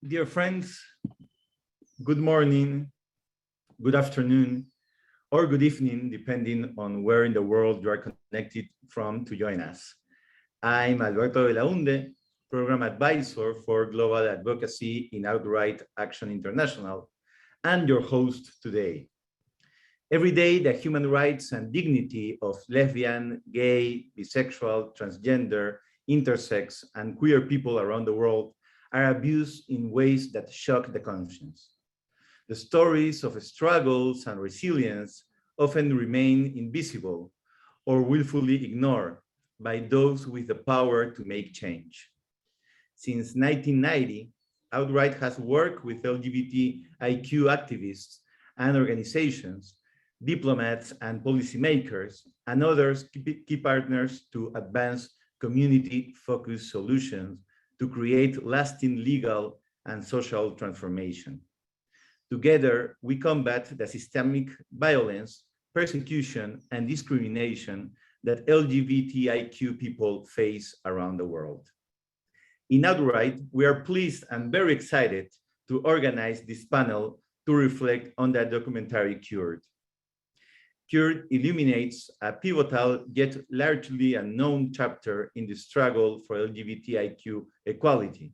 Dear friends, good morning, good afternoon, or good evening, depending on where in the world you are connected from to join us. I'm Alberto Belaunde, Program Advisor for Global Advocacy in Outright Action International, and your host today. Every day, the human rights and dignity of lesbian, gay, bisexual, transgender, intersex, and queer people around the world are abused in ways that shock the conscience. The stories of struggles and resilience often remain invisible or willfully ignored by those with the power to make change. Since 1990, Outright has worked with LGBTIQ activists and organizations, diplomats and policymakers, and others key partners to advance community-focused solutions to create lasting legal and social transformation. Together, we combat the systemic violence, persecution, and discrimination that LGBTIQ people face around the world. In Outright, we are pleased and very excited to organize this panel to reflect on the documentary Cured. Cured illuminates a pivotal yet largely unknown chapter in the struggle for LGBTIQ equality,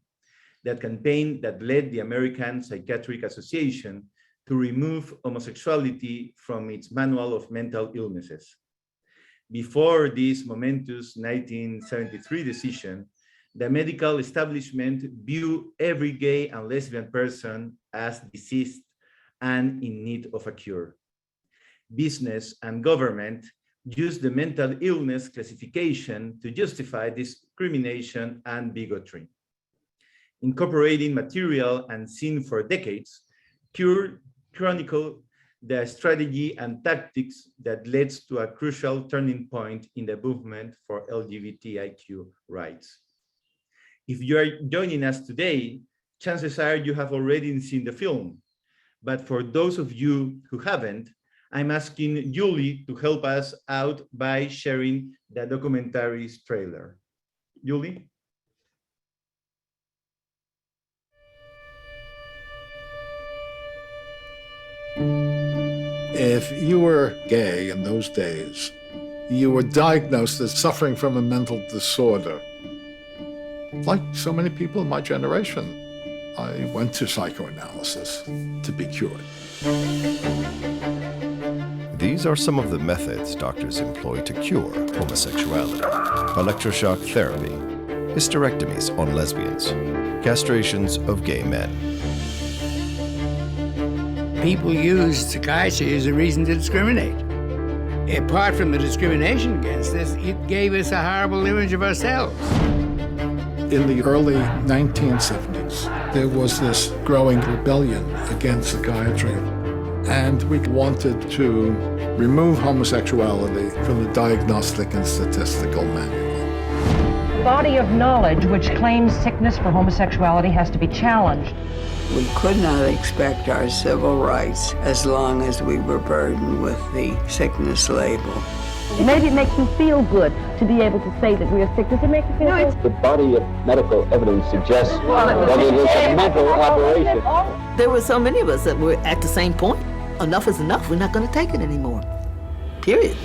that campaign that led the American Psychiatric Association to remove homosexuality from its manual of mental illnesses. Before this momentous 1973 decision, the medical establishment viewed every gay and lesbian person as diseased and in need of a cure. Business and government use the mental illness classification to justify discrimination and bigotry. Incorporating material unseen for decades, Cured chronicled the strategy and tactics that led to a crucial turning point in the movement for LGBTIQ rights. If you are joining us today, chances are you have already seen the film. But for those of you who haven't, I'm asking Julie to help us out by sharing the documentary's trailer. Julie? If you were gay in those days, you were diagnosed as suffering from a mental disorder. Like so many people in my generation, I went to psychoanalysis to be cured. These are some of the methods doctors employ to cure homosexuality: electroshock therapy, hysterectomies on lesbians, castrations of gay men. People use psychiatry as a reason to discriminate. Apart from the discrimination against us, it gave us a horrible image of ourselves. In the early 1970s, there was this growing rebellion against psychiatry, and we wanted to remove homosexuality from the Diagnostic and Statistical Manual. The body of knowledge which claims sickness for homosexuality has to be challenged. We could not expect our civil rights as long as we were burdened with the sickness label. Maybe it makes you feel good to be able to say that we are sick. Does it make you feel good? The body of medical evidence suggests that it is a mental aberration. There were so many of us that were at the same point. Enough is enough. We're not going to take it anymore. Period.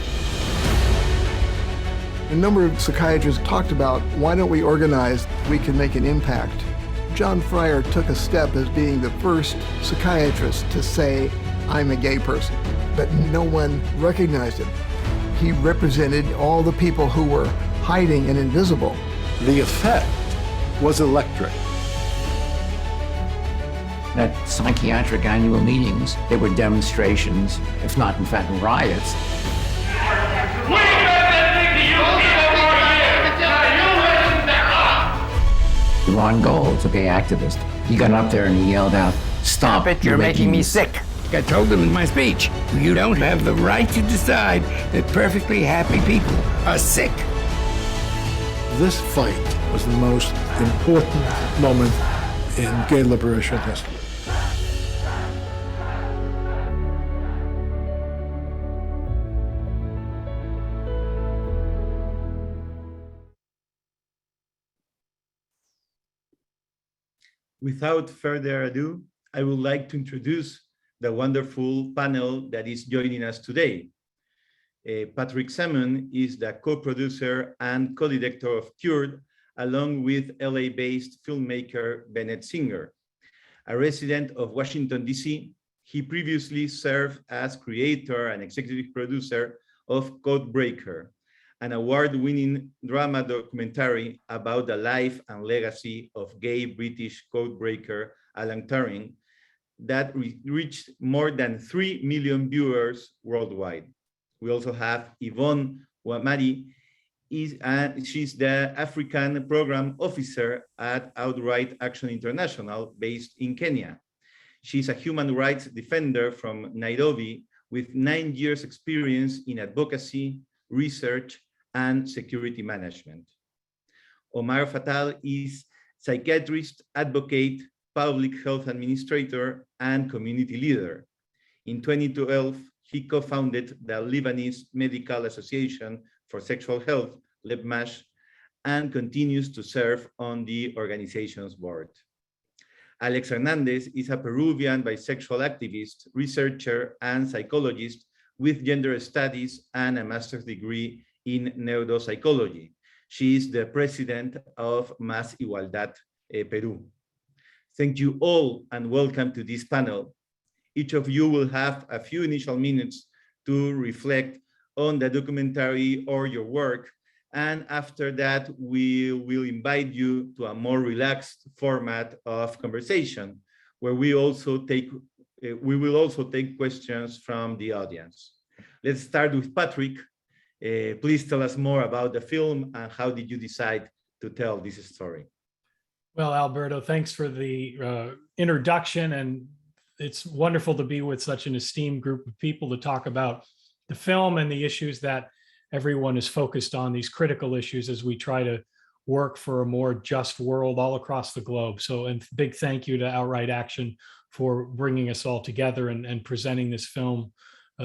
A number of psychiatrists talked about, why don't we organize, we can make an impact. John Fryer took a step as being the first psychiatrist to say, I'm a gay person, but no one recognized him. He represented all the people who were hiding and invisible. The effect was electric. At psychiatric annual meetings, there were demonstrations, if not in fact riots. Ron Gold's a gay activist. He got up there and he yelled out, "Stop it, you're making me sick." I told them in my speech, you don't have the right to decide that perfectly happy people are sick. This fight was the most important moment in gay liberation history. Without further ado, I would like to introduce the wonderful panel that is joining us today. Patrick Salmon is the co-producer and co-director of Cured, along with LA-based filmmaker Bennett Singer. A resident of Washington, D.C., he previously served as creator and executive producer of Codebreaker, an award-winning drama documentary about the life and legacy of gay British codebreaker Alan Turing that reached more than 3 million viewers worldwide. We also have Yvonne Wamari. She's the African Program Officer at Outright Action International based in Kenya. She's a human rights defender from Nairobi with 9 years experience in advocacy, research, and security management. Omar Fatal is psychiatrist, advocate, public health administrator, and community leader. In 2012, he co-founded the Lebanese Medical Association for Sexual Health, LEBMASH, and continues to serve on the organization's board. Alex Hernandez is a Peruvian bisexual activist, researcher, and psychologist with gender studies and a master's degree in neuropsychology. She is the president of Más Igualdad Peru. Thank you all and welcome to this panel. Each of you will have a few initial minutes to reflect on the documentary or your work. And after that, we will invite you to a more relaxed format of conversation, where we will also take questions from the audience. Let's start with Patrick. Please tell us more about the film and how did you decide to tell this story? Well, Alberto, thanks for the introduction, and it's wonderful to be with such an esteemed group of people to talk about the film and the issues that everyone is focused on, these critical issues as we try to work for a more just world all across the globe. So, and big thank you to Outright Action for bringing us all together and presenting this film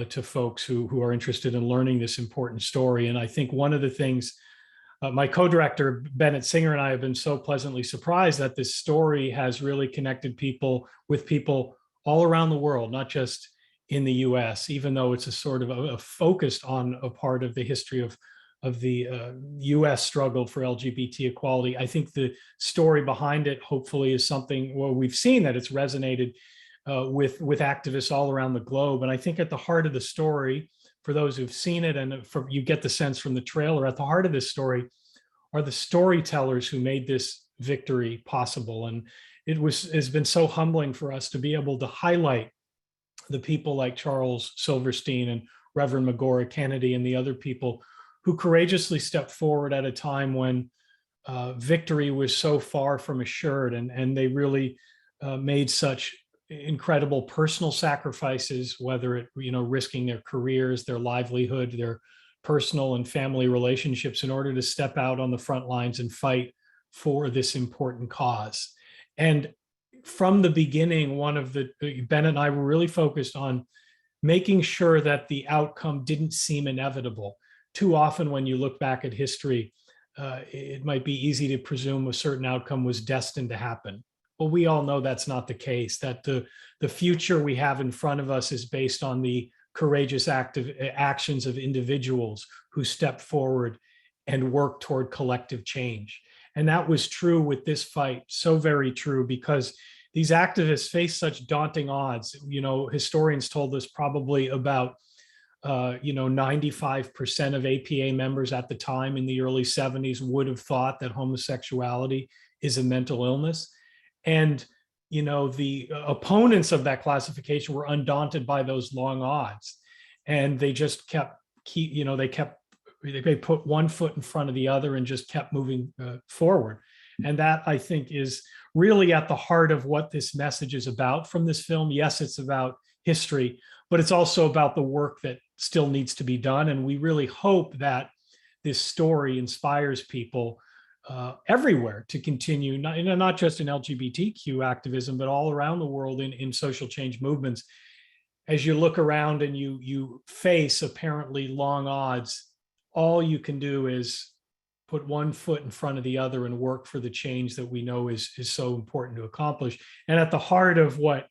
to folks who are interested in learning this important story. And I think one of the things my co-director, Bennett Singer, and I have been so pleasantly surprised that this story has really connected people with people all around the world, not just in the US, even though it's a sort of a focused on a part of the history of the US struggle for LGBT equality. I think the story behind it hopefully is something, well, we've seen that it's resonated with activists all around the globe. And I think at the heart of the story, for those who've seen it, and you get the sense from the trailer, at the heart of this story are the storytellers who made this victory possible. And it's been so humbling for us to be able to highlight the people like Charles Silverstein and Reverend Magora Kennedy and the other people who courageously stepped forward at a time when victory was so far from assured, and they really made such incredible personal sacrifices, whether it, risking their careers, their livelihood, their personal and family relationships in order to step out on the front lines and fight for this important cause. And from the beginning, Ben and I were really focused on making sure that the outcome didn't seem inevitable. Too often when you look back at history, it might be easy to presume a certain outcome was destined to happen. Well, we all know that's not the case, that the future we have in front of us is based on the courageous actions of individuals who step forward and work toward collective change. And that was true with this fight, so very true, because these activists face such daunting odds. Historians told us probably about 95% of APA members at the time in the early 70s would have thought that homosexuality is a mental illness. And, the opponents of that classification were undaunted by those long odds. And they just they put one foot in front of the other and just kept moving forward. And that, I think, is really at the heart of what this message is about from this film. Yes, it's about history, but it's also about the work that still needs to be done. And we really hope that this story inspires people everywhere to continue, not just in LGBTQ activism, but all around the world in social change movements. As you look around and you face apparently long odds, all you can do is put one foot in front of the other and work for the change that we know is so important to accomplish. And at the heart of what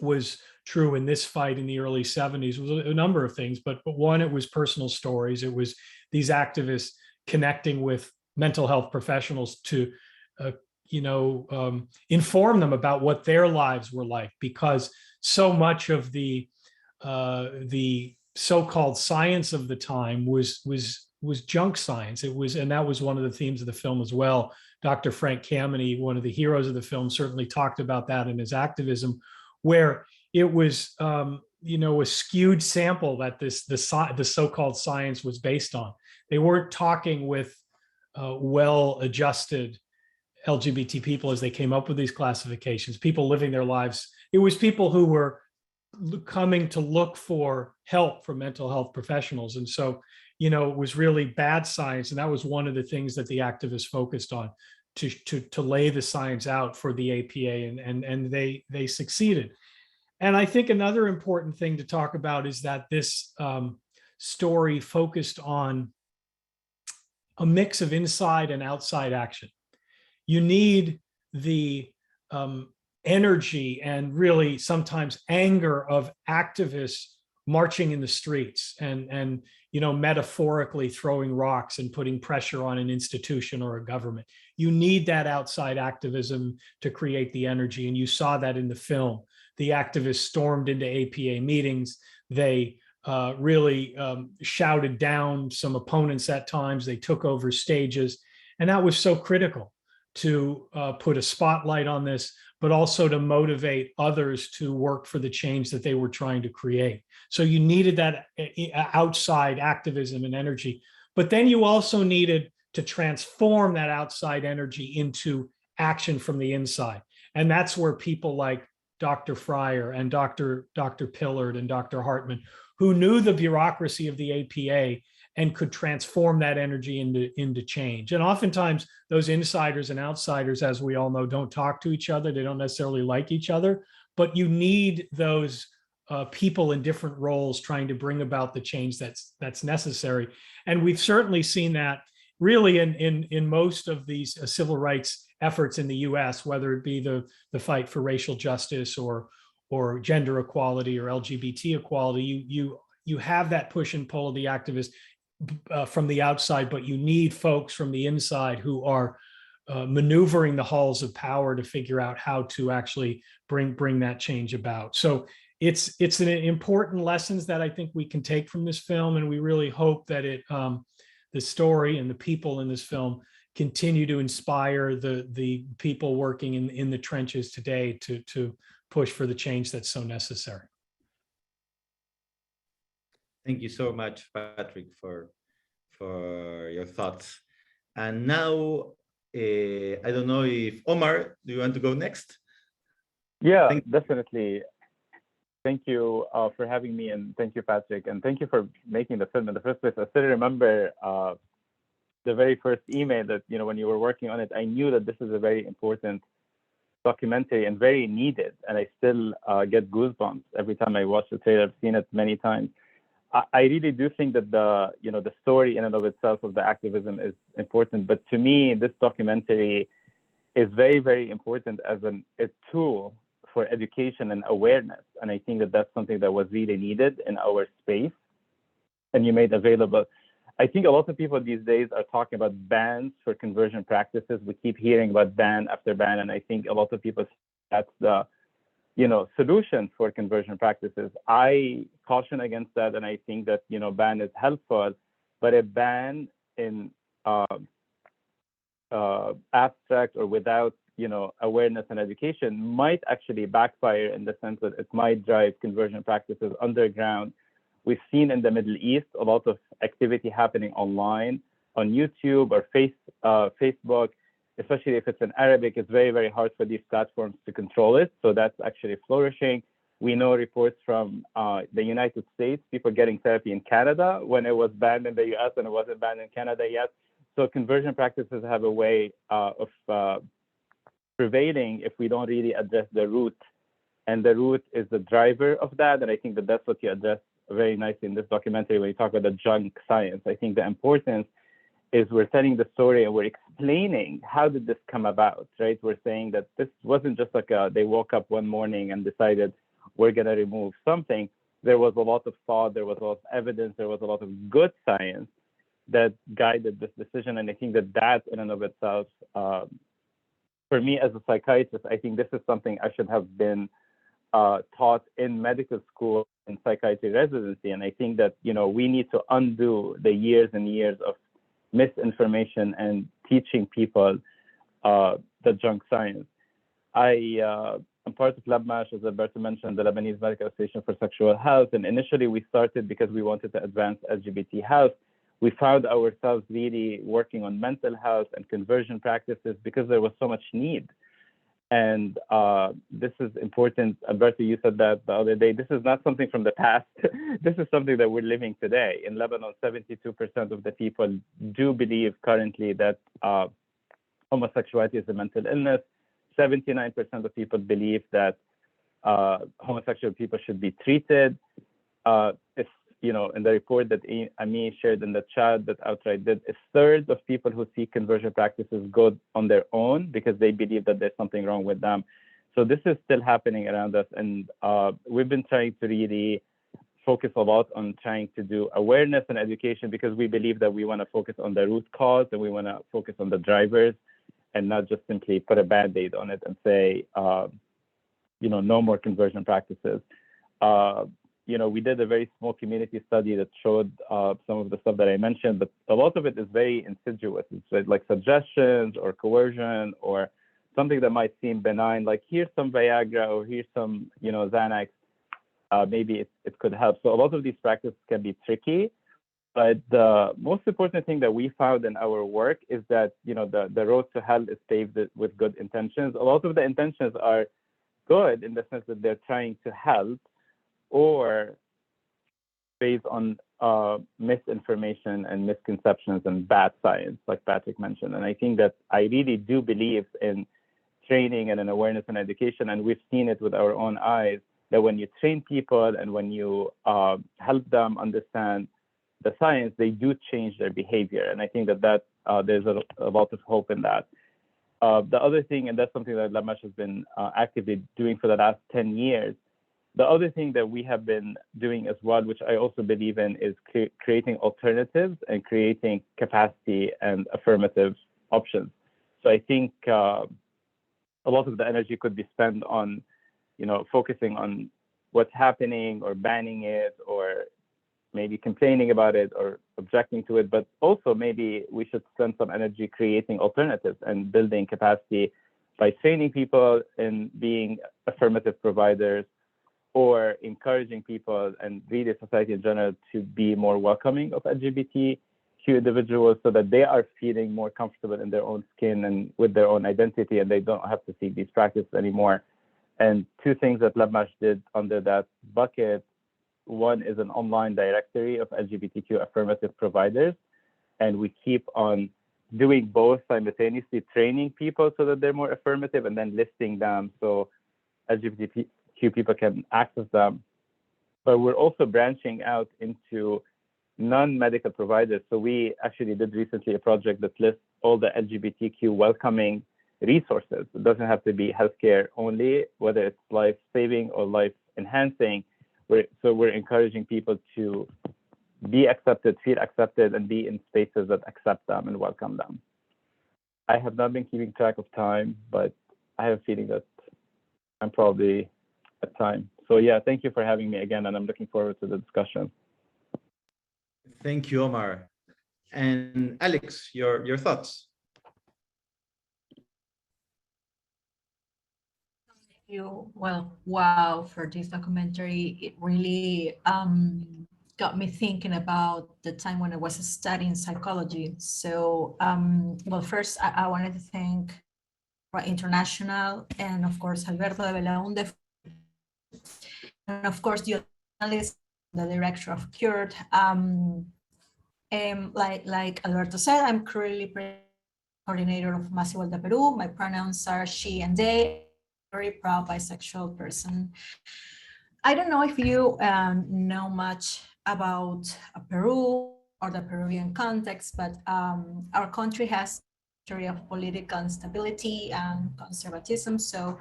was true in this fight in the early 70s was a number of things, but one, it was personal stories. It was these activists connecting with mental health professionals to inform them about what their lives were like, because so much of the so-called science of the time was junk science. And that was one of the themes of the film as well. Dr. Frank Kameni, one of the heroes of the film, certainly talked about that in his activism, where it was a skewed sample that the so-called science was based on. They weren't talking with well-adjusted LGBT people as they came up with these classifications, people living their lives. It was people who were coming to look for help from mental health professionals. And so, it was really bad science. And that was one of the things that the activists focused on, to lay the science out for the APA, and they succeeded. And I think another important thing to talk about is that this story focused on a mix of inside and outside action. You need the energy and really sometimes anger of activists marching in the streets and metaphorically throwing rocks and putting pressure on an institution or a government. You need that outside activism to create the energy. And you saw that in the film. The activists stormed into APA meetings. They really shouted down some opponents at times. They took over stages. And that was so critical to put a spotlight on this, but also to motivate others to work for the change that they were trying to create. So you needed that outside activism and energy, but then you also needed to transform that outside energy into action from the inside. And that's where people like Dr. Fryer and Dr. Pillard and Dr. Hartman, who knew the bureaucracy of the APA and could transform that energy into change. And oftentimes those insiders and outsiders, as we all know, don't talk to each other. They don't necessarily like each other, but you need those people in different roles trying to bring about the change that's necessary. And we've certainly seen that really in most of these civil rights efforts in the US, whether it be the fight for racial justice or gender equality or LGBT equality. You have that push and pull of the activists from the outside, but you need folks from the inside who are maneuvering the halls of power to figure out how to actually bring that change about. So it's an important lessons that I think we can take from this film, and we really hope that the story and the people in this film continue to inspire the people working in the trenches today to push for the change that's so necessary. Thank you so much, Patrick, for your thoughts. And now, I don't know if Omar, do you want to go next? Yeah, definitely. Thank you for having me, and thank you, Patrick, and thank you for making the film in the first place. I still remember the very first email that, when you were working on it, I knew that this is a very important documentary and very needed, and I still get goosebumps every time I watch the trailer. I've seen it many times. I really do think that the story in and of itself of the activism is important, but to me, this documentary is very, very important as a tool for education and awareness. And I think that that's something that was really needed in our space and you made available. I think a lot of people these days are talking about bans for conversion practices. We keep hearing about ban after ban, and I think a lot of people, that's the solution for conversion practices. I caution against that, and I think that ban is helpful, but a ban in abstract or without awareness and education might actually backfire, in the sense that it might drive conversion practices underground. We've seen in the Middle East a lot of activity happening online on YouTube or Facebook, especially if it's in Arabic. It's very, very hard for these platforms to control it. So that's actually flourishing. We know reports from the United States, people getting therapy in Canada when it was banned in the US and it wasn't banned in Canada yet. So conversion practices have a way of prevailing if we don't really address the root. And the root is the driver of that. And I think that that's what you address very nicely in this documentary when you talk about the junk science. I think the importance is we're telling the story and we're explaining how did this come about, right? We're saying that this wasn't just like they woke up one morning and decided we're going to remove something. There was a lot of thought, there was a lot of evidence, there was a lot of good science that guided this decision. And I think that in and of itself, for me as a psychiatrist, I think this is something I should have been taught in medical school and psychiatry residency. And I think that, we need to undo the years and years of misinformation and teaching people the junk science. I'm part of LabMash, as Alberto mentioned, the Lebanese Medical Association for Sexual Health. And initially we started because we wanted to advance LGBT health. We found ourselves really working on mental health and conversion practices because there was so much need. And this is important. Alberto, you said that the other day. This is not something from the past. This is something that we're living today. In Lebanon, 72% of the people do believe currently that homosexuality is a mental illness. 79% of people believe that homosexual people should be treated. It's, in the report that Ami shared in the chat that Outright did, a third of people who seek conversion practices go on their own because they believe that there's something wrong with them. So this is still happening around us. And we've been trying to really focus a lot on trying to do awareness and education because we believe that we want to focus on the root cause and we want to focus on the drivers and not just simply put a Band-Aid on it and say, no more conversion practices. We did a very small community study that showed some of the stuff that I mentioned, but a lot of it is very insidious. It's like suggestions or coercion or something that might seem benign, like here's some Viagra or here's some, Xanax, maybe it could help. So a lot of these practices can be tricky. But the most important thing that we found in our work is that, the road to hell is paved with good intentions. A lot of the intentions are good in the sense that they're trying to help or based on misinformation and misconceptions and bad science, like Patrick mentioned. And I think that I really do believe in training and in awareness and education. And we've seen it with our own eyes that when you train people and when you help them understand the science, they do change their behavior. And I think that there's a lot of hope in that. The other thing, and that's something that LabMash has been actively doing for the last 10 years, the other thing that we have been doing as well, which I also believe in, is creating alternatives and creating capacity and affirmative options. So I think a lot of the energy could be spent on, focusing on what's happening or banning it or maybe complaining about it or objecting to it, but also maybe we should spend some energy creating alternatives and building capacity by training people in being affirmative providers or encouraging people and really society in general to be more welcoming of LGBTQ individuals so that they are feeling more comfortable in their own skin and with their own identity and they don't have to seek these practices anymore. And two things that LabMash did under that bucket. One is an online directory of LGBTQ affirmative providers, and we keep on doing both simultaneously, training people so that they're more affirmative and then listing them so LGBTQ people can access them. But we're also branching out into non-medical providers. So we actually did recently a project that lists all the LGBTQ welcoming resources. It doesn't have to be healthcare only, whether it's life-saving or life-enhancing. So we're encouraging people to be accepted, feel accepted, and be in spaces that accept them and welcome them. I have not been keeping track of time, but I have a feeling that I'm probably at time. So yeah, thank you for having me again, and I'm looking forward to the discussion. Thank you, Omar. And Alex, your thoughts? You well, wow, for this documentary. It really got me thinking about the time when I was studying psychology. So well, first I wanted to thank Right International and of course Alberto de Belaunde, and of course the journalist, the director of Cured. Like Alberto said, I'm currently coordinator of Más Igualdad Peru. My pronouns are she and they. Very proud bisexual person. I don't know if you know much about Peru or the Peruvian context, but our country has a history of political instability and conservatism. So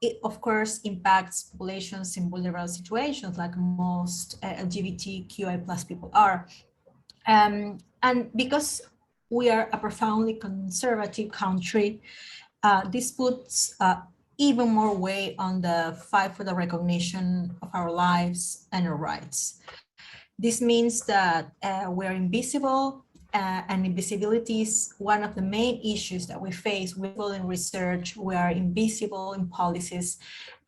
it, of course, impacts populations in vulnerable situations like most LGBTQI plus people are. And because we are a profoundly conservative country, this puts even more weight on the fight for the recognition of our lives and our rights. This means that we're invisible, and invisibility is one of the main issues that we face. We're invisible in research, we are invisible in policies.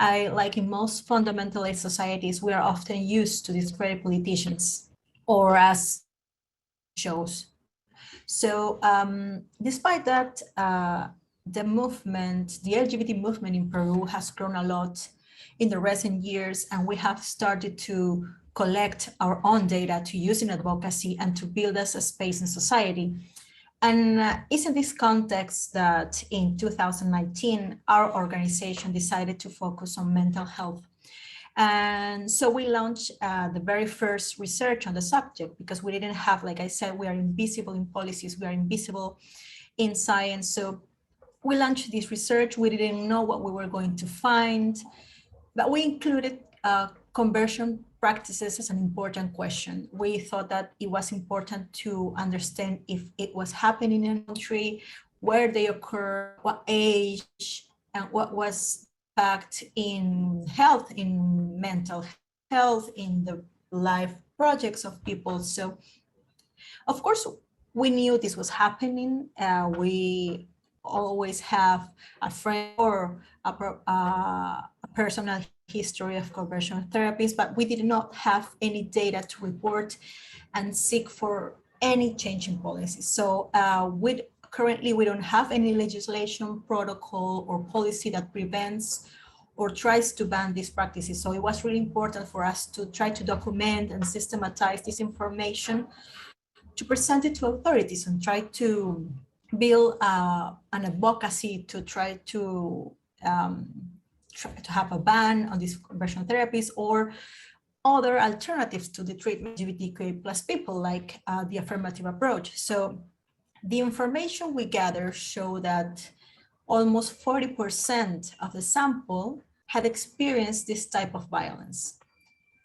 Like in most fundamentalist societies, we are often used to discredit politicians or as shows. So despite that, the LGBT movement in Peru has grown a lot in the recent years, and we have started to collect our own data to use in advocacy and to build us a space in society. And it's in this context that in 2019, our organization decided to focus on mental health. And so we launched the very first research on the subject, because we didn't have, like I said, we are invisible in policies, we are invisible in science. So we launched this research. We didn't know what we were going to find, but we included conversion practices as an important question. We thought that it was important to understand if it was happening in a country, where they occur, what age, and what was impact in health, in mental health, in the life projects of people. So, of course, we knew this was happening. We always have a friend or a personal history of conversion therapies, but we did not have any data to report and seek for any change in policy. So currently we don't have any legislation, protocol, or policy that prevents or tries to ban these practices. So it was really important for us to try to document and systematize this information, to present it to authorities and try to build an advocacy to try to have a ban on these conversion therapies or other alternatives to the treatment of LGBTQ plus people, like the affirmative approach. So the information we gather show that almost 40% of the sample had experienced this type of violence.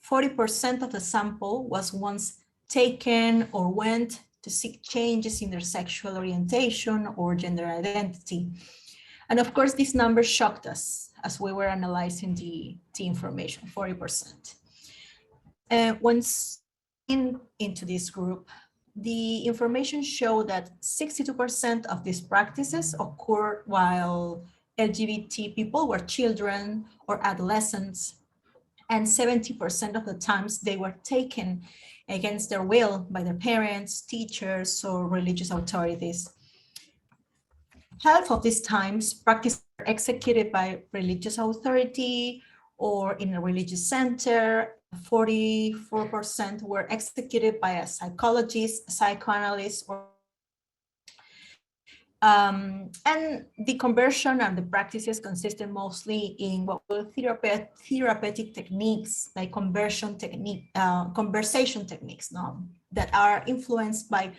40% of the sample was once taken or went to seek changes in their sexual orientation or gender identity. And of course, this number shocked us as we were analyzing the information, 40%. Once into this group, the information showed that 62% of these practices occurred while LGBT people were children or adolescents, and 70% of the times they were taken against their will by their parents, teachers, or religious authorities. Half of these times, practices were executed by religious authority or in a religious center. 44% were executed by a psychologist, a psychoanalyst, or and the conversion and the practices consisted mostly in what were therapeutic techniques, like conversation techniques, that are influenced by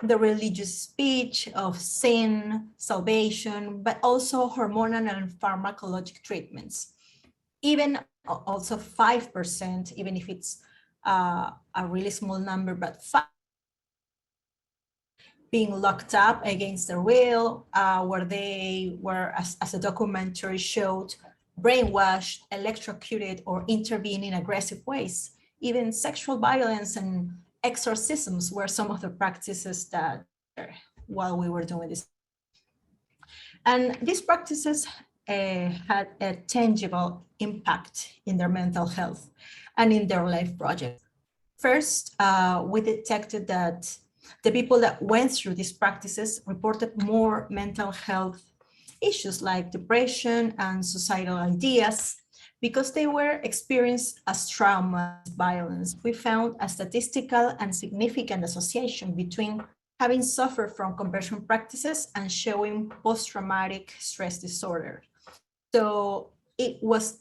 the religious speech of sin, salvation, but also hormonal and pharmacologic treatments. Even also 5%, even if it's a really small number, but 5% being locked up against their will, where they were, as a documentary showed, brainwashed, electrocuted, or intervened in aggressive ways. Even sexual violence and exorcisms were some of the practices that while we were doing this. And these practices had a tangible impact in their mental health and in their life projects. First, we detected that the people that went through these practices reported more mental health issues like depression and suicidal ideas because they were experienced as trauma, violence. We found a statistical and significant association between having suffered from conversion practices and showing post-traumatic stress disorder. So it was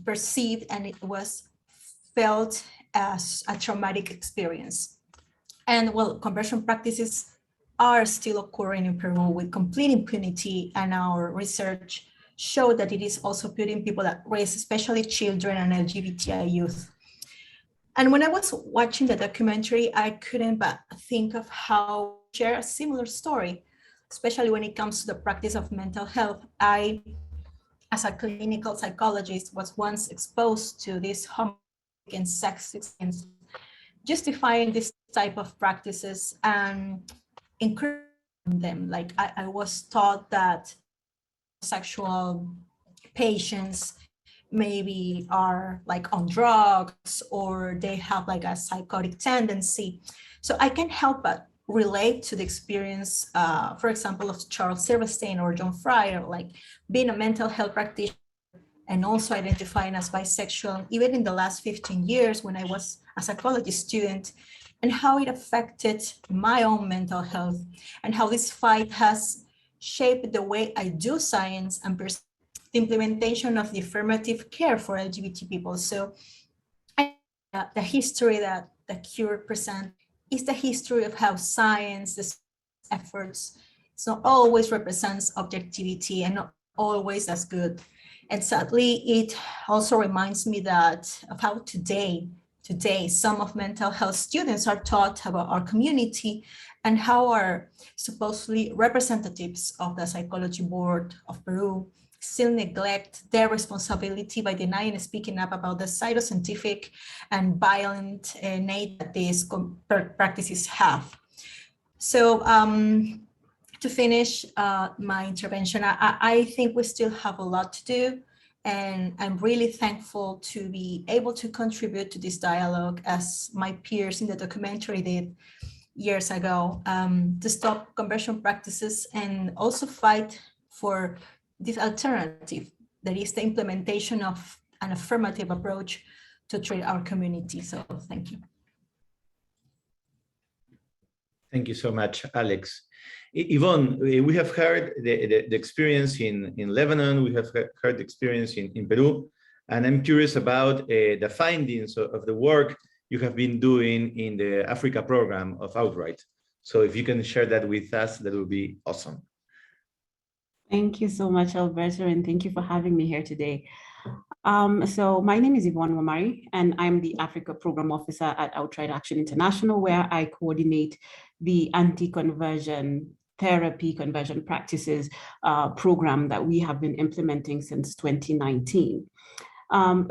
perceived and it was felt as a traumatic experience. And well, conversion practices are still occurring in Peru with complete impunity, and our research showed that it is also putting people at risk, especially children and LGBTI youth. And when I was watching the documentary, I couldn't but think of how share a similar story, especially when it comes to the practice of mental health. I, as a clinical psychologist, was once exposed to this homophobic and sexist and justifying this type of practices and encouraging them. Like I was taught that sexual patients maybe are like on drugs or they have like a psychotic tendency. So I can't help but relate to the experience, for example, of Charles Silverstein or John Fryer, like being a mental health practitioner and also identifying as bisexual, even in the last 15 years when I was a psychology student, and how it affected my own mental health and how this fight has shaped the way I do science and the implementation of the affirmative care for LGBT people. So the history that the cure presents is the history of how science, the efforts, it's not always represents objectivity and not always as good. And sadly, it also reminds me that of how today, some of mental health students are taught about our community and how our supposedly representatives of the Psychology Board of Peru still neglect their responsibility by denying and speaking up about the pseudoscientific and violent nature that these practices have. So to finish my intervention, I think we still have a lot to do. And I'm really thankful to be able to contribute to this dialogue as my peers in the documentary did years ago, to stop conversion practices and also fight for this alternative, that is the implementation of an affirmative approach to treat our community. So thank you. Thank you so much, Alex. Yvonne, we have heard the experience in Lebanon, we have heard the experience in Peru, and I'm curious about the findings of the work you have been doing in the Africa program of Outright. So if you can share that with us, that would be awesome. Thank you so much, Alberto, and thank you for having me here today. So my name is Yvonne Wamari, and I'm the Africa Program Officer at Outright Action International, where I coordinate the anti-conversion therapy conversion practices program that we have been implementing since 2019.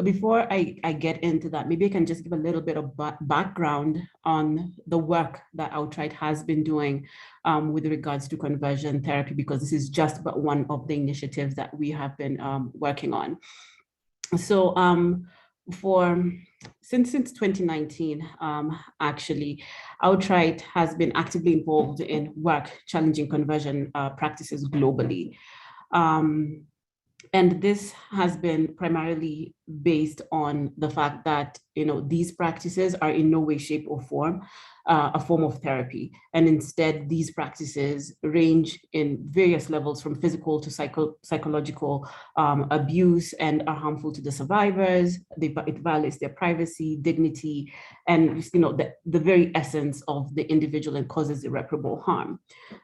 Before I get into that, maybe I can just give a little bit of background on the work that Outright has been doing with regards to conversion therapy, because this is just but one of the initiatives that we have been working on. So since 2019, actually, Outright has been actively involved in work challenging conversion practices globally. And this has been primarily based on the fact that, these practices are in no way, shape, or form a form of therapy. And instead, these practices range in various levels from physical to psychological abuse and are harmful to the survivors. It violates their privacy, dignity, and the very essence of the individual, and causes irreparable harm.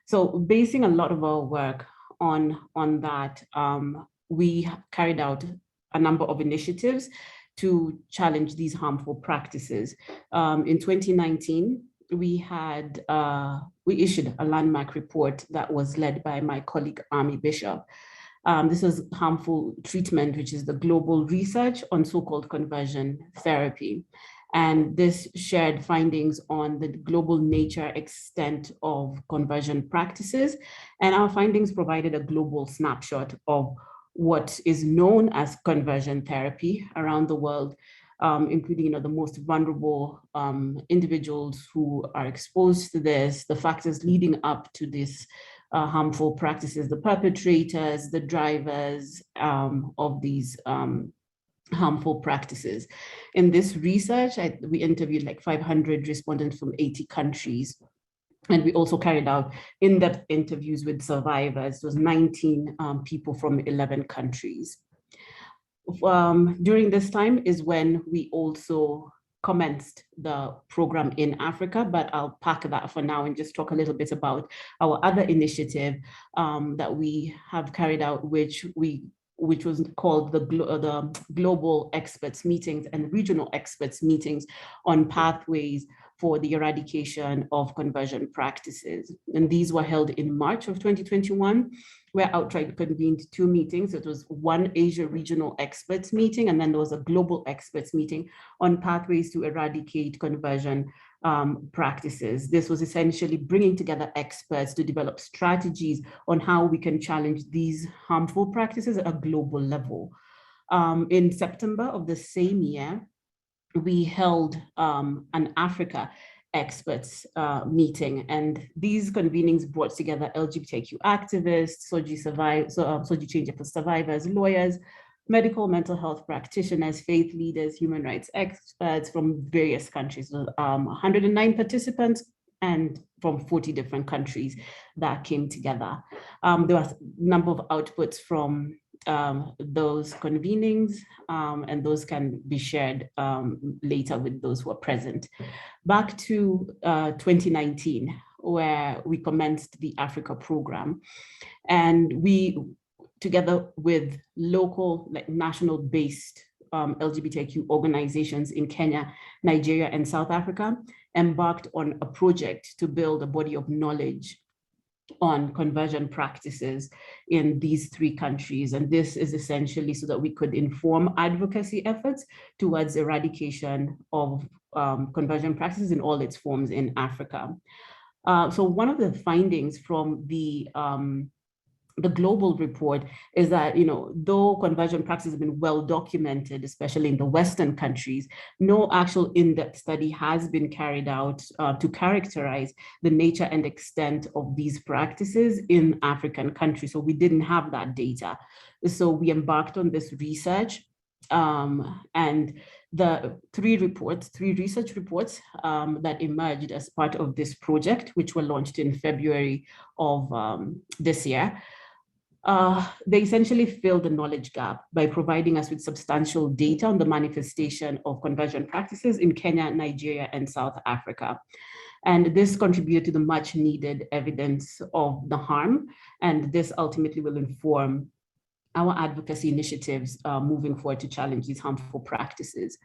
So basing a lot of our work on that, we carried out a number of initiatives to challenge these harmful practices. In 2019, we issued a landmark report that was led by my colleague, Ami Bishop. This was Harmful Treatment, which is the global research on so-called conversion therapy. And this shared findings on the global nature, extent of conversion practices. And our findings provided a global snapshot of what is known as conversion therapy around the world, including the most vulnerable individuals who are exposed to this, the factors leading up to this harmful practices, the perpetrators, the drivers of these harmful practices. In this research, we interviewed like 500 respondents from 80 countries. And we also carried out in-depth interviews with survivors. It was 19 people from 11 countries. During this time is when we also commenced the program in Africa, but I'll park that for now and just talk a little bit about our other initiative that we have carried out, which was called the Global Experts Meetings and Regional Experts Meetings on Pathways for the Eradication of Conversion Practices. And these were held in March of 2021, where Outright convened 2 meetings. It was one Asia Regional Experts meeting, and then there was a Global Experts meeting on pathways to eradicate conversion practices. This was essentially bringing together experts to develop strategies on how we can challenge these harmful practices at a global level. In September of the same year, we held an Africa experts meeting, and these convenings brought together LGBTQ activists, SOGI Changer for survivors, lawyers, medical mental health practitioners, faith leaders, human rights experts from various countries. 109 participants and from 40 different countries that came together. There was a number of outputs from those convenings, and those can be shared later with those who are present. Back to 2019, where we commenced the Africa program, and we, together with local, like national-based LGBTQ organizations in Kenya, Nigeria, and South Africa, embarked on a project to build a body of knowledge on conversion practices in these 3 countries. And this is essentially so that we could inform advocacy efforts towards eradication of conversion practices in all its forms in Africa. So one of the findings from the global report is that, though conversion practices have been well documented, especially in the Western countries, no actual in-depth study has been carried out to characterize the nature and extent of these practices in African countries. So we didn't have that data. So we embarked on this research, and the 3 research reports that emerged as part of this project, which were launched in February of this year, they essentially filled the knowledge gap by providing us with substantial data on the manifestation of conversion practices in Kenya, Nigeria, and South Africa. And this contributed to the much needed evidence of the harm, and this ultimately will inform our advocacy initiatives moving forward to challenge these harmful practices.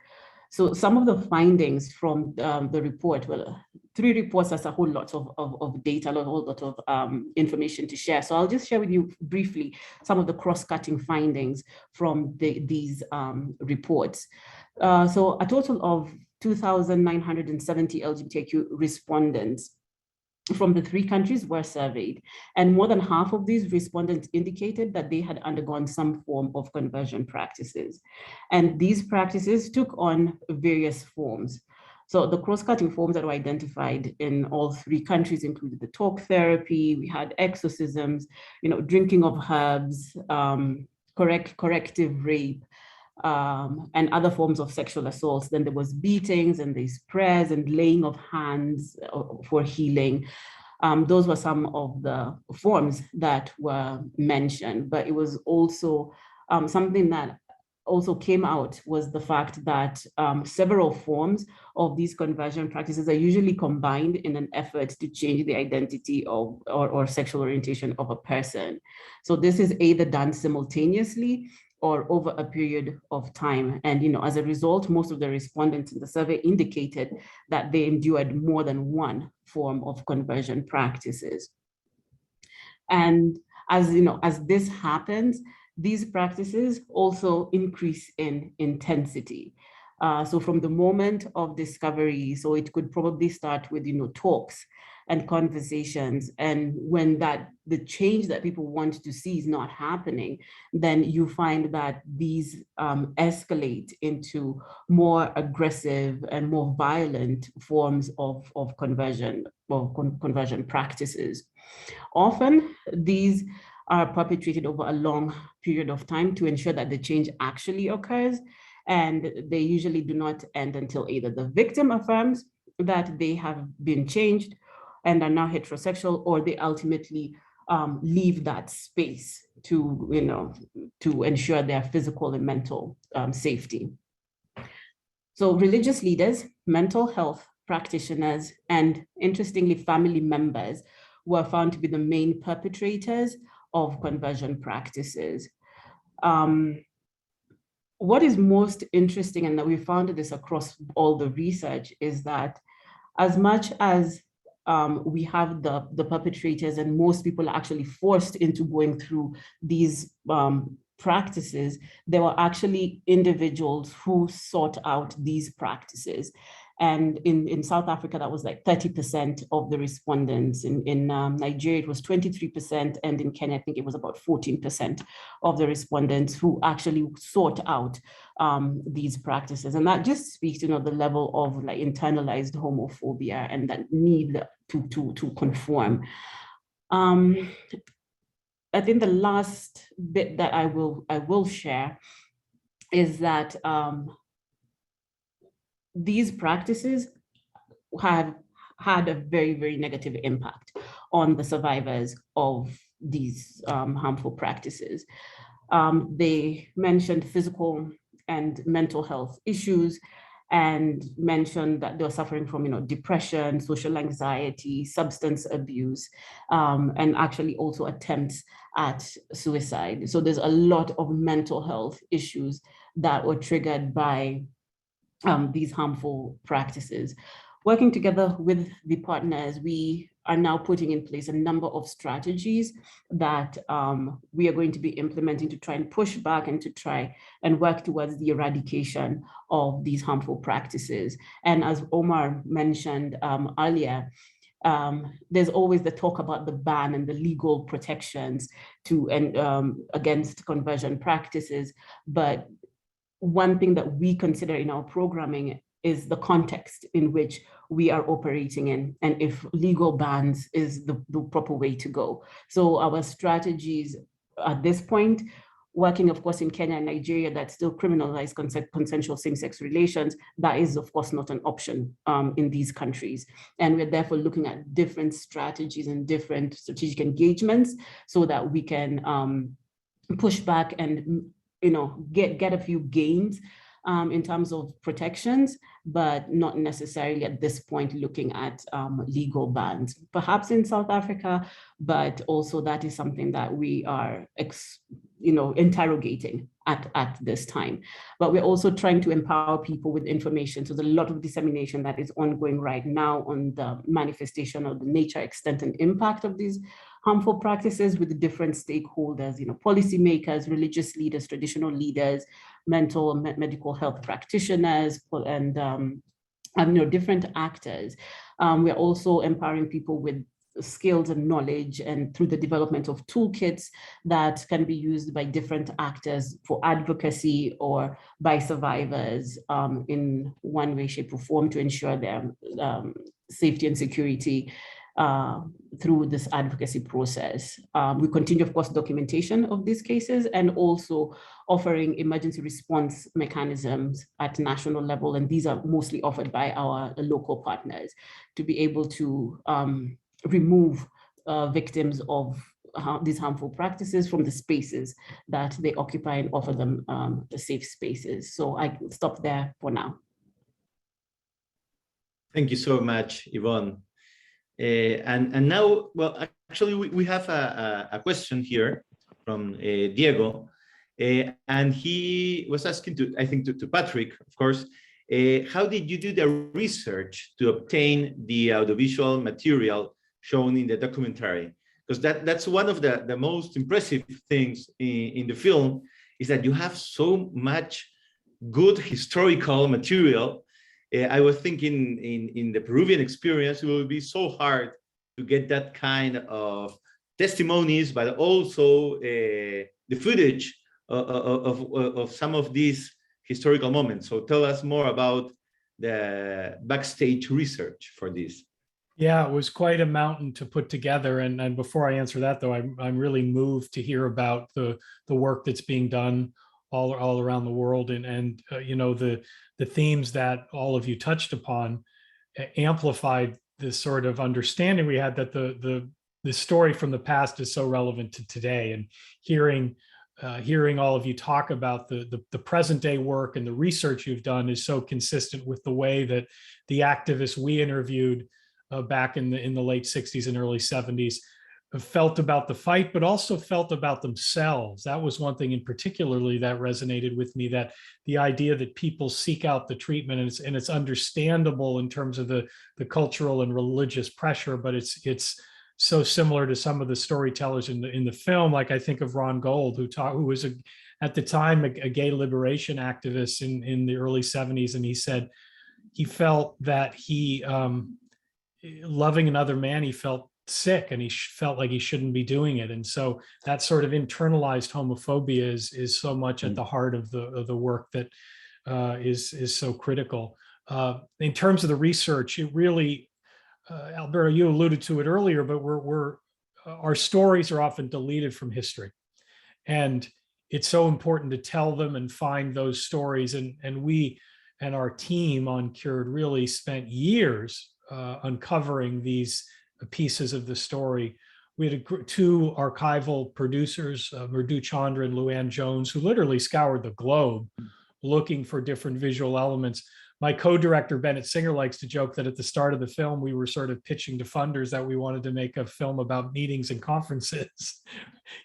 So some of the findings from the report, well, 3 reports, that's a whole lot of data, a whole lot of information to share. So I'll just share with you briefly some of the cross-cutting findings from these reports. So a total of 2,970 LGBTQ respondents from the 3 countries were surveyed, and more than half of these respondents indicated that they had undergone some form of conversion practices. And these practices took on various forms. So the cross-cutting forms that were identified in all 3 countries included the talk therapy, we had exorcisms, drinking of herbs, corrective rape, and other forms of sexual assaults. Then there was beatings, and there's prayers and laying of hands for healing. Those were some of the forms that were mentioned, but it was also something that also came out was the fact that several forms of these conversion practices are usually combined in an effort to change the identity of or sexual orientation of a person. So this is either done simultaneously or over a period of time. And as a result, most of the respondents in the survey indicated that they endured more than one form of conversion practices. And as this happens, these practices also increase in intensity. So from the moment of discovery, so it could probably start with, talks and conversations. And when the change that people want to see is not happening, then you find that these escalate into more aggressive and more violent forms of conversion practices. Often these are perpetrated over a long period of time to ensure that the change actually occurs. And they usually do not end until either the victim affirms that they have been changed and are now heterosexual, or they ultimately leave that space to ensure their physical and mental safety. So religious leaders, mental health practitioners, and interestingly, family members were found to be the main perpetrators of conversion practices. What is most interesting, and that we found this across all the research, is that as much as we have the perpetrators, and most people are actually forced into going through these practices, there were actually individuals who sought out these practices. And in South Africa, that was like 30% of the respondents. In Nigeria, it was 23%. And in Kenya, I think it was about 14% of the respondents who actually sought out these practices. And that just speaks to, the level of like internalized homophobia and that need to conform. I think the last bit that I will share is that these practices have had a very, very negative impact on the survivors of these harmful practices. They mentioned physical and mental health issues, and mentioned that they were suffering from, depression, social anxiety, substance abuse, and actually also attempts at suicide. So there's a lot of mental health issues that were triggered by these harmful practices. Working together with the partners, we are now putting in place a number of strategies that we are going to be implementing to try and push back and to try and work towards the eradication of these harmful practices. And as Omar mentioned earlier, there's always the talk about the ban and the legal protections against conversion practices. But one thing that we consider in our programming is the context in which we are operating in, and if legal bans is the proper way to go. So our strategies at this point, working of course in Kenya and Nigeria that still criminalize consensual same-sex relations, that is of course not an option in these countries. And we're therefore looking at different strategies and different strategic engagements so that we can push back and get a few gains in terms of protections, but not necessarily at this point looking at legal bans. Perhaps in South Africa, but also that is something that we are interrogating at this time. But we're also trying to empower people with information. So there's a lot of dissemination that is ongoing right now on the manifestation of the nature, extent, and impact of these harmful practices with the different stakeholders, policymakers, religious leaders, traditional leaders, mental and medical health practitioners, and different actors. We're also empowering people with skills and knowledge, and through the development of toolkits that can be used by different actors for advocacy or by survivors in one way, shape, or form to ensure their safety and security through this advocacy process. We continue, of course, documentation of these cases and also offering emergency response mechanisms at national level. And these are mostly offered by our local partners to be able to remove victims of these harmful practices from the spaces that they occupy and offer them the safe spaces. So I stop there for now. Thank you so much, Yvonne. And now, well, actually, we have a question here from Diego, and he was asking to Patrick, of course, how did you do the research to obtain the audiovisual material shown in the documentary? Because that's one of the most impressive things in the film, is that you have so much good historical material. I was thinking in the Peruvian experience, it will be so hard to get that kind of testimonies, but also the footage of some of these historical moments. So tell us more about the backstage research for this. Yeah, it was quite a mountain to put together. And before I answer that, though, I'm really moved to hear about the work that's being done all around the world, and the themes that all of you touched upon amplified this sort of understanding we had that the story from the past is so relevant to today. And hearing hearing all of you talk about the present day work and the research you've done is so consistent with the way that the activists we interviewed back in the late 60s and early 70s felt about the fight, but also felt about themselves. That was one thing in particularly that resonated with me, that the idea that people seek out the treatment, and it's understandable in terms of the cultural and religious pressure, but it's so similar to some of the storytellers in the film. Like I think of Ron Gold, who was at the time a gay liberation activist in the early 70s, and he said he felt that he loving another man, he felt sick and he felt like he shouldn't be doing it. And so that sort of internalized homophobia is so much at the heart of the work that is so critical. In terms of the research, it really, Alberto, you alluded to it earlier, but our stories are often deleted from history. And it's so important to tell them and find those stories. And we and our team on Cured really spent years uncovering these pieces of the story. We had two archival producers, Murdu Chandra and Luann Jones, who literally scoured the globe looking for different visual elements. My co-director, Bennett Singer, likes to joke that at the start of the film, we were sort of pitching to funders that we wanted to make a film about meetings and conferences.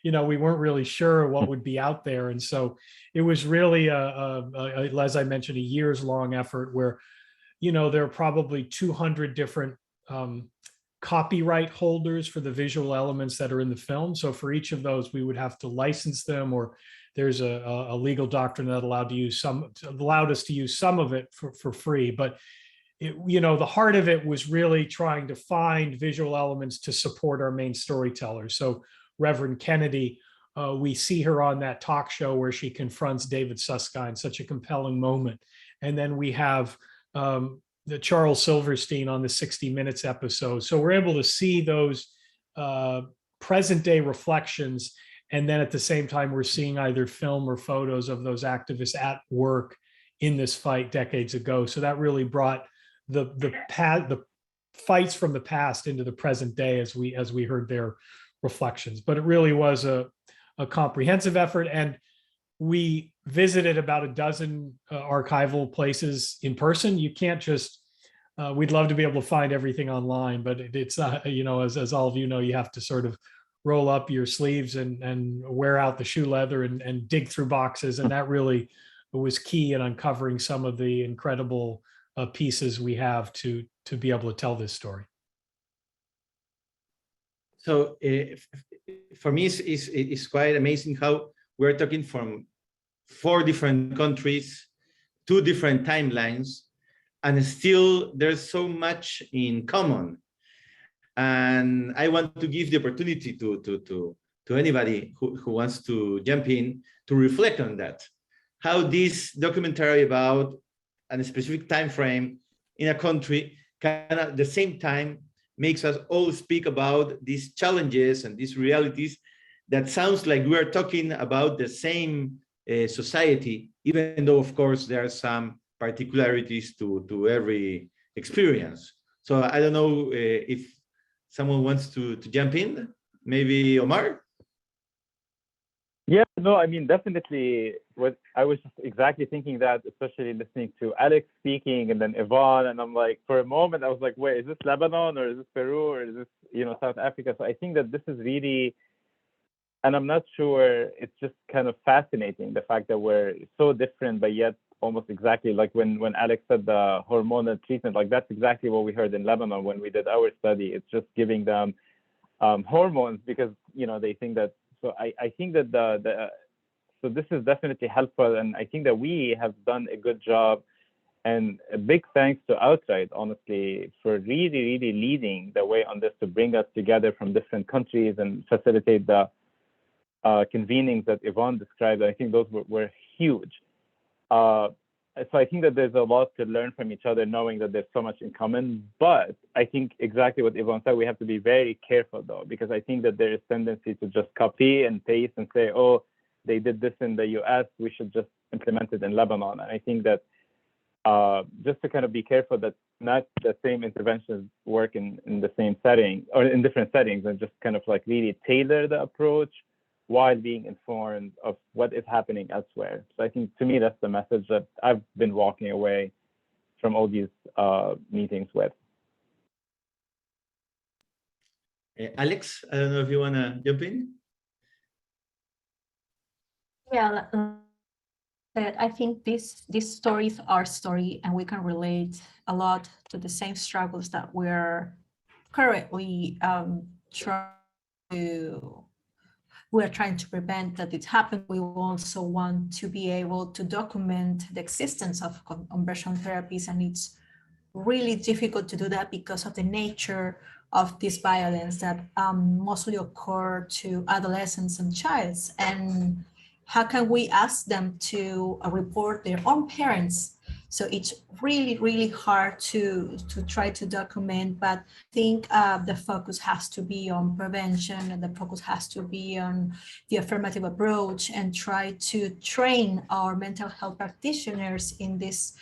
We weren't really sure what would be out there. And so it was really, as I mentioned, a years-long effort where, there are probably 200 different copyright holders for the visual elements that are in the film. So for each of those, we would have to license them, or there's a legal doctrine that allowed us to use some of it for free. But the heart of it was really trying to find visual elements to support our main storytellers. So Reverend Kennedy, we see her on that talk show where she confronts David Susskind, such a compelling moment. And then we have the Charles Silverstein on the 60 Minutes episode. So we're able to see those present day reflections. And then at the same time, we're seeing either film or photos of those activists at work in this fight decades ago. So that really brought the fights from the past into the present day as we heard their reflections. But it really was a comprehensive effort. And we visited about a dozen archival places in person. You can't just, we'd love to be able to find everything online, but it's, as all of you know, you have to sort of roll up your sleeves and wear out the shoe leather and dig through boxes. And that really was key in uncovering some of the incredible pieces we have to be able to tell this story. So for me, it's quite amazing how we're talking from 4 different countries, 2 different timelines, and still there's so much in common. And I want to give the opportunity to anybody who wants to jump in to reflect on that. How this documentary about a specific time frame in a country can at the same time makes us all speak about these challenges and these realities that sounds like we are talking about the same society, even though, of course, there are some particularities to every experience. So I don't know if someone wants to jump in, maybe Omar? Yeah, no, I mean, definitely. What I was just exactly thinking that, especially listening to Alex speaking and then Yvonne, and I'm like, for a moment, I was like, wait, is this Lebanon or is this Peru or is this, South Africa? So I think that this is really, and I'm not sure, it's just kind of fascinating, the fact that we're so different, but yet almost exactly like when Alex said the hormonal treatment, like that's exactly what we heard in Lebanon when we did our study. It's just giving them hormones because, they think that, so I think that so this is definitely helpful. And I think that we have done a good job, and a big thanks to Outright, honestly, for really, really leading the way on this to bring us together from different countries and facilitate the convenings that Yvonne described. I think those were huge. So I think that there's a lot to learn from each other, knowing that there's so much in common. But I think exactly what Yvonne said, we have to be very careful though, because I think that there is tendency to just copy and paste and say, oh, they did this in the US, we should just implement it in Lebanon. And I think that just to kind of be careful that not the same interventions work in the same setting or in different settings, and just kind of like really tailor the approach while being informed of what is happening elsewhere. So I think, to me, that's the message that I've been walking away from all these meetings with. Alex, I don't know if you want to jump in. Yeah, I think this story is our story, and we can relate a lot to the same struggles that we're currently trying to prevent that it happen. We also want to be able to document the existence of conversion therapies, and it's really difficult to do that because of the nature of this violence that mostly occur to adolescents and childs. And how can we ask them to report their own parents? So it's really, really hard to try to document, but I think the focus has to be on prevention, and the focus has to be on the affirmative approach, and try to train our mental health practitioners in this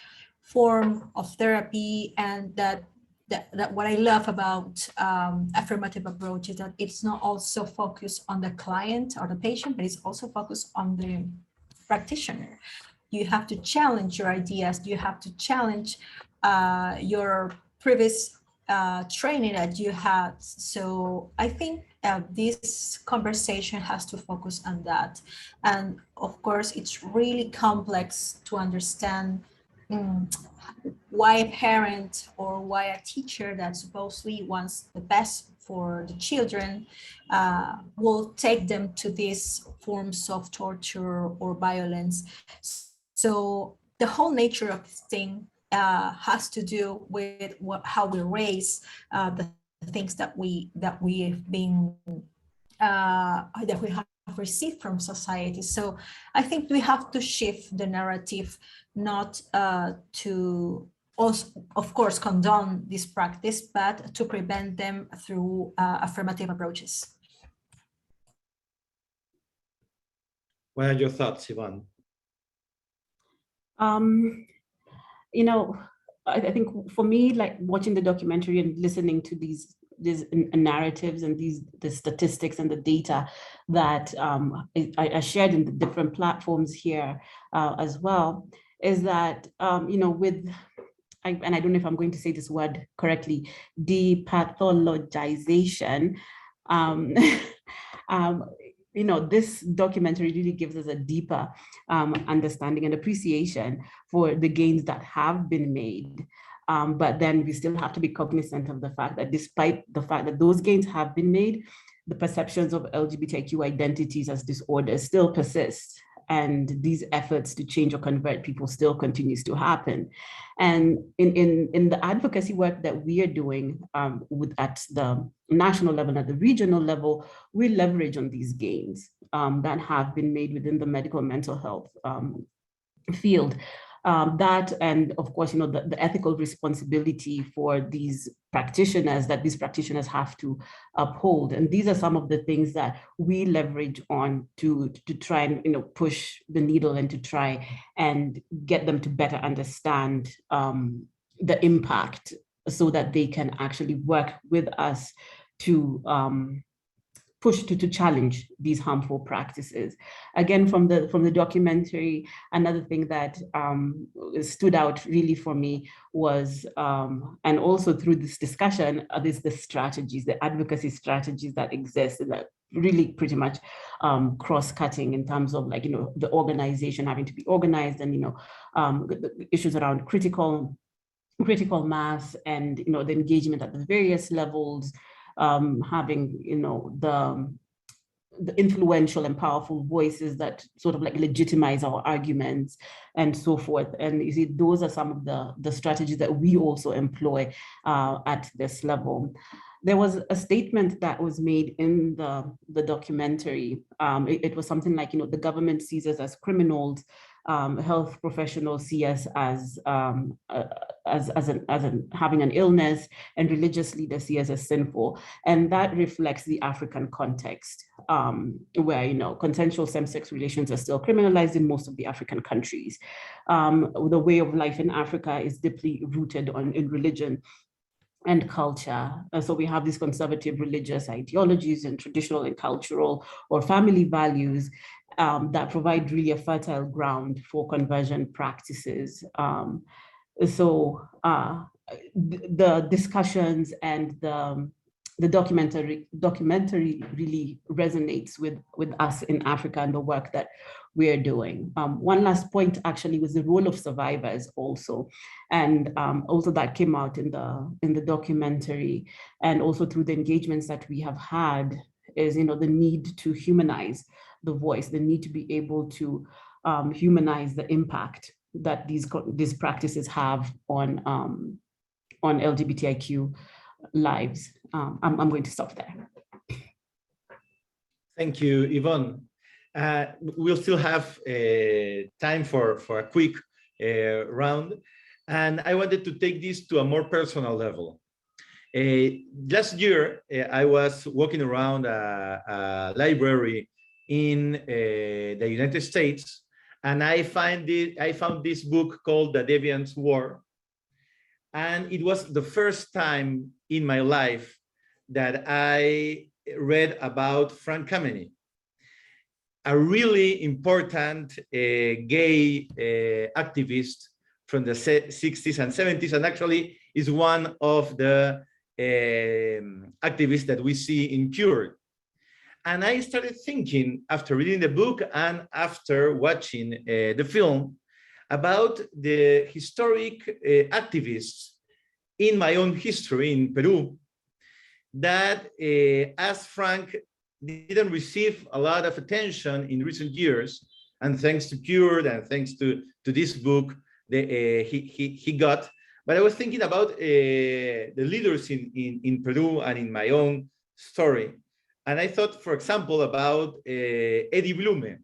form of therapy. And that what I love about affirmative approach is that it's not also focused on the client or the patient, but it's also focused on the practitioner. You have to challenge your ideas. You have to challenge your previous training that you had. So I think this conversation has to focus on that. And of course, it's really complex to understand why a parent or why a teacher that supposedly wants the best for the children will take them to these forms of torture or violence. So the whole nature of this thing has to do with how we raise the things that we have received from society. So I think we have to shift the narrative, not to also, of course, condone this practice, but to prevent them through affirmative approaches. What are your thoughts, Yvonne? You know, I think for me, like watching the documentary and listening to these narratives and the statistics and the data that I shared in the different platforms here as well, is that, you know, and I don't know if I'm going to say this word correctly, depathologization, you know, this documentary really gives us a deeper understanding and appreciation for the gains that have been made. But then we still have to be cognizant of the fact that despite the fact that those gains have been made, the perceptions of LGBTQ identities as disorders still persist. And these efforts to change or convert people still continues to happen. And in the advocacy work that we are doing at the national level, at the regional level, we leverage on these gains that have been made within the medical and mental health field. That, and of course, you know, the ethical responsibility for these practitioners that these practitioners have to uphold. And these are some of the things that we leverage on to try and, you know, push the needle and to try and get them to better understand the impact, so that they can actually work with us to push to challenge these harmful practices. Again, from the documentary, another thing that stood out really for me was, and also through this discussion, is the strategies, the advocacy strategies that exist, and that really pretty much cross-cutting in terms of, like, you know, the organization having to be organized, and, you know, the issues around critical mass, and, you know, the engagement at the various levels, having, you know, the influential and powerful voices that sort of like legitimize our arguments and so forth. And you see, those are some of the strategies that we also employ at this level. There was a statement that was made in the documentary. It was something like, you know, the government sees us as criminals, health professionals see us as having an illness, and religious leaders see us as sinful. And that reflects the African context, where, you know, consensual same-sex relations are still criminalized in most of the African countries. The way of life in Africa is deeply rooted in religion. and culture. So we have these conservative religious ideologies and traditional and cultural or family values that provide really a fertile ground for conversion practices. The discussions and the documentary really resonates with us in Africa and the work that we are doing. One last point actually was the role of survivors also. And also that came out in the documentary, and also through the engagements that we have had is, the need to humanize the voice, the need to be able to humanize the impact that these practices have on LGBTIQ lives. I'm going to stop there. Thank you, Yvonne. We'll still have time for a quick round. And I wanted to take this to a more personal level. Last year, I was walking around a library in the United States, and I found this book called The Deviance War. And it was the first time in my life that I read about Frank Kameni, a really important gay activist from the 60s and 70s, and actually is one of the activists that we see in Cure. And I started thinking, after reading the book and after watching the film, about the historic activists in my own history in Peru, that as Frank didn't receive a lot of attention in recent years, and thanks to Cure and thanks to this book, he got. But I was thinking about the leaders in Peru and in my own story. And I thought, for example, about Eddie Blumen.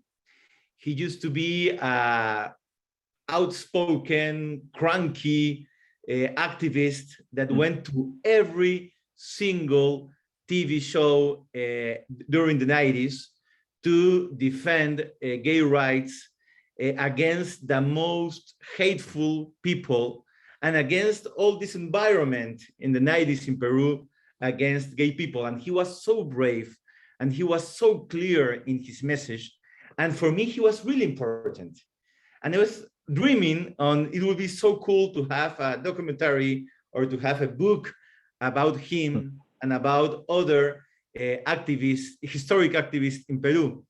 He used to be outspoken, cranky activist that went to every single TV show during the 90s to defend gay rights against the most hateful people and against all this environment in the 90s in Peru against gay people. And he was so brave and he was so clear in his message. And for me, he was really important. And I was dreaming on, it would be so cool to have a documentary or to have a book about him and about other activists, historic activists in Peru.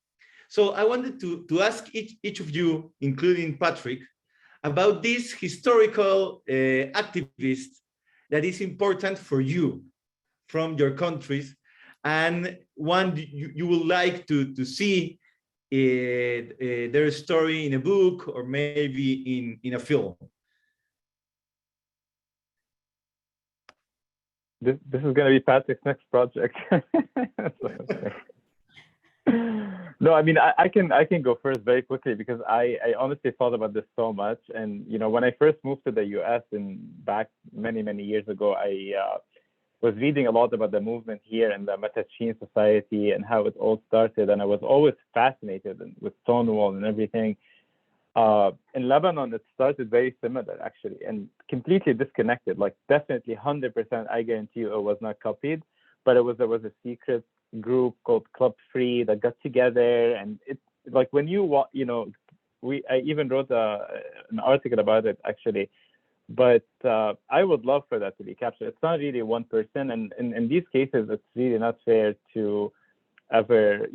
So I wanted to ask each of you, including Patrick, about this historical activist that is important for you from your countries, and one you would like to see their story in a book or maybe in a film. This is going to be Patrick's next project. No, I mean, I can go first very quickly because I honestly thought about this so much. And, when I first moved to the US back many years ago, I was reading a lot about the movement here and the Matachin Society and how it all started. And I was always fascinated with Stonewall and everything. In Lebanon, it started very similar, actually, and completely disconnected. Like, definitely 100%, I guarantee you it was not copied, but there was a secret group called Club Free that got together. And it's like when I even wrote an article about it, actually. But I would love for that to be captured. It's not really one person, and in these cases, it's really not fair to ever,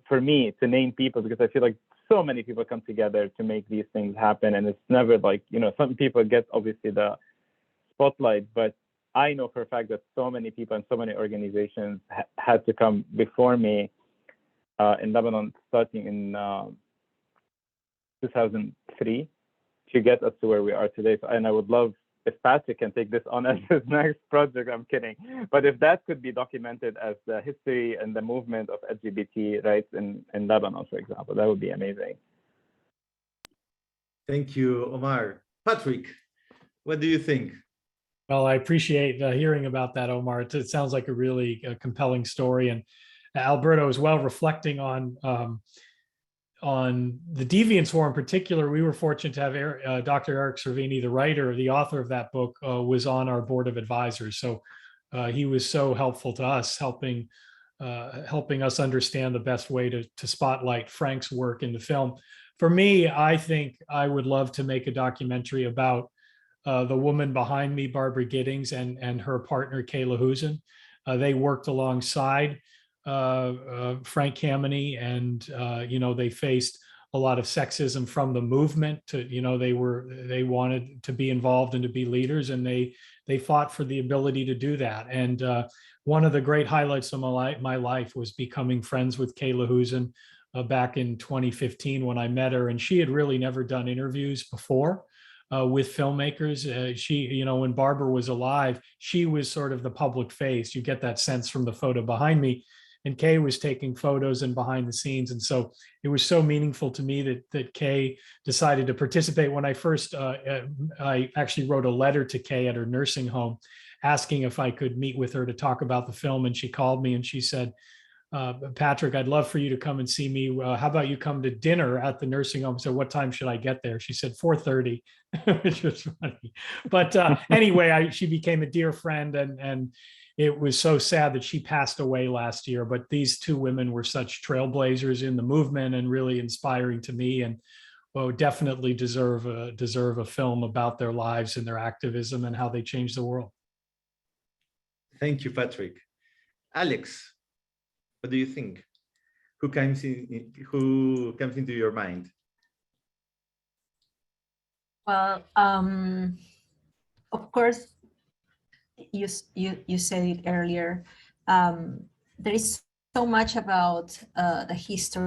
for me to name people, because I feel like so many people come together to make these things happen, and it's never like, some people get obviously the spotlight, but I know for a fact that so many people and so many organizations had to come before me in Lebanon, starting in 2003. To get us to where we are today. And I would love if Patrick can take this on as his next project. I'm kidding. But if that could be documented as the history and the movement of LGBT rights in Lebanon, for example, that would be amazing. Thank you, Omar. Patrick, what do you think? Well, I appreciate hearing about that, Omar. It sounds like a really compelling story. And Alberto as well, reflecting on on the Deviance War in particular, we were fortunate to have Dr. Eric Cervini, the writer, the author of that book, was on our board of advisors. So he was so helpful to us, helping us understand the best way to spotlight Frank's work in the film. For me, I think I would love to make a documentary about the woman behind me, Barbara Giddings, and her partner, Kayla Husen. They worked alongside Frank Kameni, and they faced a lot of sexism from the movement. They wanted to be involved and to be leaders, and they fought for the ability to do that. And one of the great highlights of my life was becoming friends with Kayla Husen back in 2015 when I met her, and she had really never done interviews before with filmmakers. She, when Barbara was alive, she was sort of the public face. You get that sense from the photo behind me. And Kay was taking photos and behind the scenes. And so it was so meaningful to me that Kay decided to participate. When I first, I actually wrote a letter to Kay at her nursing home, asking if I could meet with her to talk about the film. And she called me and she said, Patrick, I'd love for you to come and see me. How about you come to dinner at the nursing home? So what time should I get there? She said 4:30, which was funny. But anyway, she became a dear friend, and it was so sad that she passed away last year. But these two women were such trailblazers in the movement and really inspiring to me, and definitely deserve a film about their lives and their activism and how they changed the world. Thank you, Patrick. Alex, what do you think? Who comes into your mind? Well, of course, you said it earlier. There is so much about the history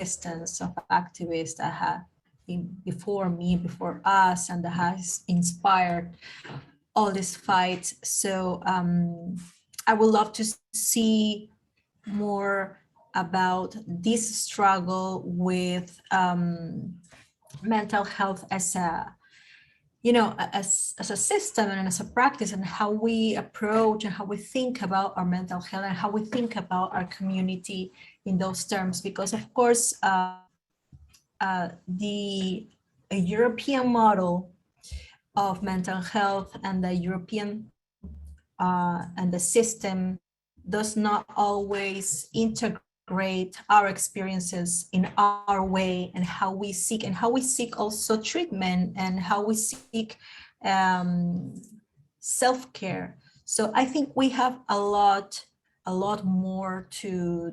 of activists that have been before me, before us, and that has inspired all these fights. So I would love to see more about this struggle with mental health as a system and as a practice, and how we approach and how we think about our mental health and how we think about our community in those terms. Because of course, the European model of mental health and the European and the system does not always integrate our experiences in our way, and how we seek also treatment, and how we seek self-care. So I think we have a lot more to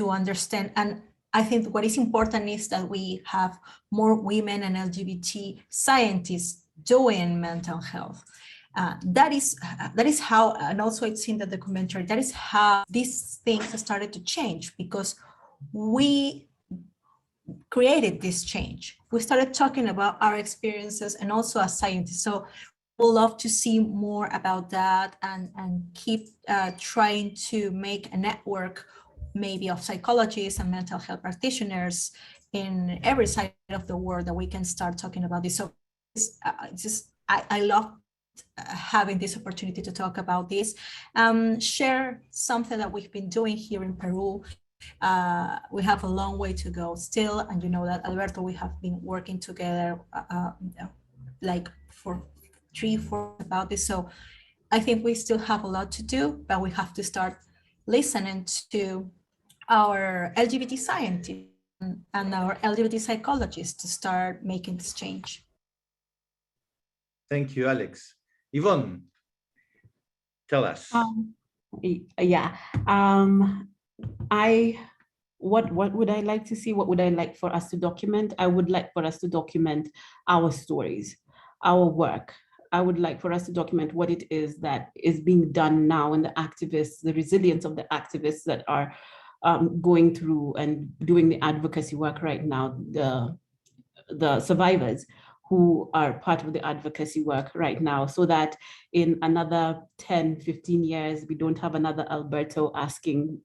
understand. And I think what is important is that we have more women and LGBT scientists doing mental health. That is how, and also it's in the documentary, that is how these things started to change, because we created this change. We started talking about our experiences, and also as scientists. So we'll love to see more about that, and keep trying to make a network maybe of psychologists and mental health practitioners in every side of the world that we can start talking about this. So I love having this opportunity to talk about this, share something that we've been doing here in Peru. We have a long way to go still, and you know that, Alberto, we have been working together like for 3-4 about this. So I think we still have a lot to do, but we have to start listening to our LGBT scientists and our LGBT psychologists to start making this change. Thank you, Alex. Yvonne, tell us. What would I like to see? What would I like for us to document? I would like for us to document our stories, our work. I would like for us to document what it is that is being done now, and the activists, the resilience of the activists that are going through and doing the advocacy work right now, the survivors who are part of the advocacy work right now, so that in another 10, 15 years, we don't have another Alberto asking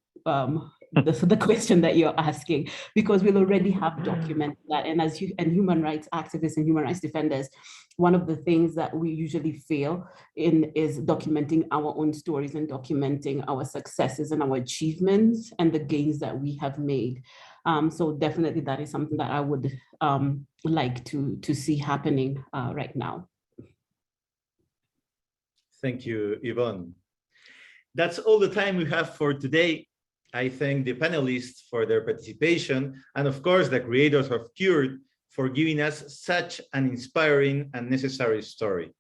the question that you're asking, because we'll already have documented that. And as human rights activists and human rights defenders, one of the things that we usually fail in is documenting our own stories and documenting our successes and our achievements and the gains that we have made. So definitely that is something that I would like to see happening right now. Thank you, Yvonne. That's all the time we have for today. I thank the panelists for their participation, and of course, the creators of Cured for giving us such an inspiring and necessary story.